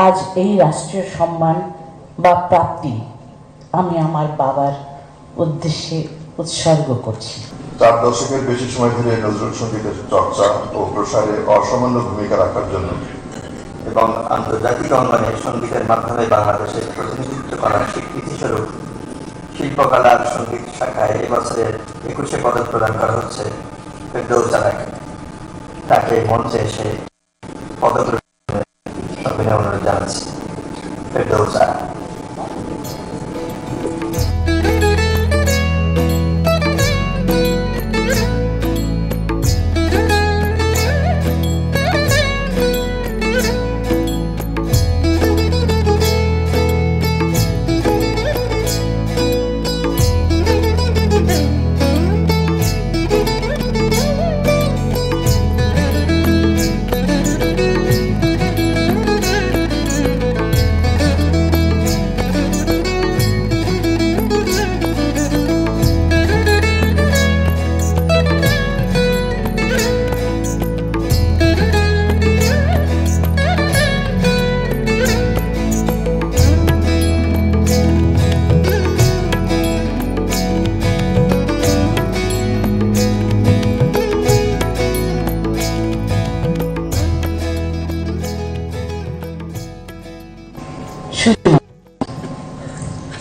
আজ এই রাষ্ট্রীয় সম্মান বা প্রাপ্তি আমি আমার বাবার উদ্দেশ্যে উৎসর্গ করছি। 4 দশকের বেশি সময় ধরে নজরুল সঙ্গীতের চর্চা ও প্রসারে অসামান্য ভূমিকা রাখার জন্য এবং আন্তর্জাতিক অঙ্গনে সঙ্গীতের মাধ্যমে বাংলাদেশের প্রতিনিধিত্ব করার স্বীকৃতি স্বরূপ শিল্পকলার সঙ্গীত শাখায় এবছরের 21শে পদক প্রদান করা হচ্ছে ফেরদৌস জানাকে। তাকে মঞ্চে এসে পদক অনুরোধ জানাচ্ছি। ফেরদৌস জানা।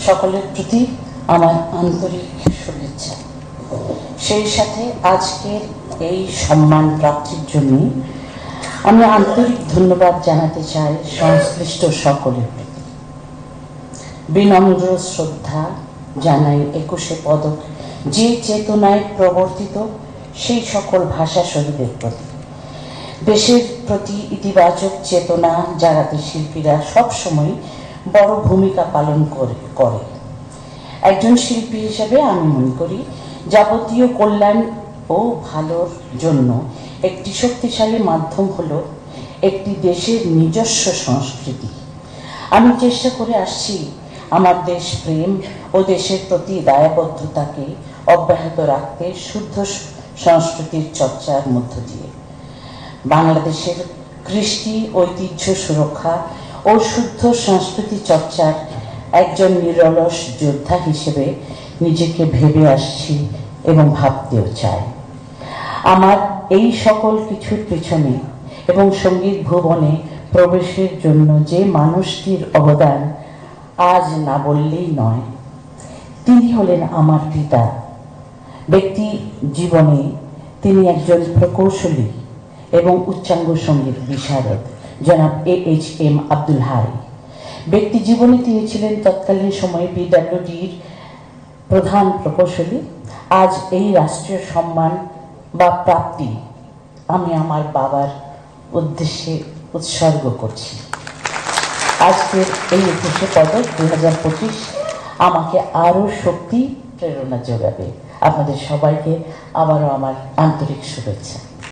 সকলের প্রতি আমার আন্তরিক শুভেচ্ছা। সেই সাথে আজকের এই সম্মান প্রাপ্তির জন্য আমি আন্তরিক ধন্যবাদ জানাতে চাই সংশ্লিষ্ট সকলের প্রতি। বিনম্র শ্রদ্ধা জানাই 21শে পদক যে চেতনায় প্রবর্তিত সেই সকল ভাষা শহীদের প্রতি। দেশের প্রতি ইতিবাচক চেতনা জাগাতে শিল্পীরা সবসময় বড় ভূমিকা পালন করে। একজন শিল্পী হিসেবে আমি মনে করি যাবতীয় কল্যাণ ও ভালোর জন্য একটি শক্তিশালী মাধ্যম হলো একটি দেশের নিজস্ব সংস্কৃতি। আমি চেষ্টা করে আসছি আমার দেশ প্রেম ও দেশের প্রতি দায়বদ্ধতাকে অব্যাহত রাখতে শুদ্ধ সংস্কৃতির চর্চার মধ্য দিয়ে বাংলাদেশের কৃষ্টি ঐতিহ্য সুরক্ষা ও শুদ্ধ সংস্কৃতি চর্চার একজন নিরলস যোদ্ধা হিসেবে নিজেকে ভেবে আসছি এবং ভাবতেও চাই। আমার এই সকল কিছুর পেছনে এবং সঙ্গীত ভুবনে প্রবেশের জন্য যে মানুষটির অবদান আজ না বললেই নয়, তিনি হলেন আমার পিতা। ব্যক্তি জীবনে তিনি একজন প্রকৌশলী এবং উচ্চাঙ্গ সঙ্গীত বিশারদ জনাব AHM আব্দুল হাই। ব্যক্তি জীবনে তিনি ছিলেন তৎকালীন সময়ে PWDর প্রধান প্রকৌশলী। আজ এই রাষ্ট্রীয় সম্মান বা প্রাপ্তি আমি আমার বাবার উদ্দেশ্যে উৎসর্গ করছি। আজকের এই 21শে পদক 2025 আমাকে আরও শক্তি প্রেরণা যোগাবে। আপনাদের সবাইকে আবারও আমার আন্তরিক শুভেচ্ছা।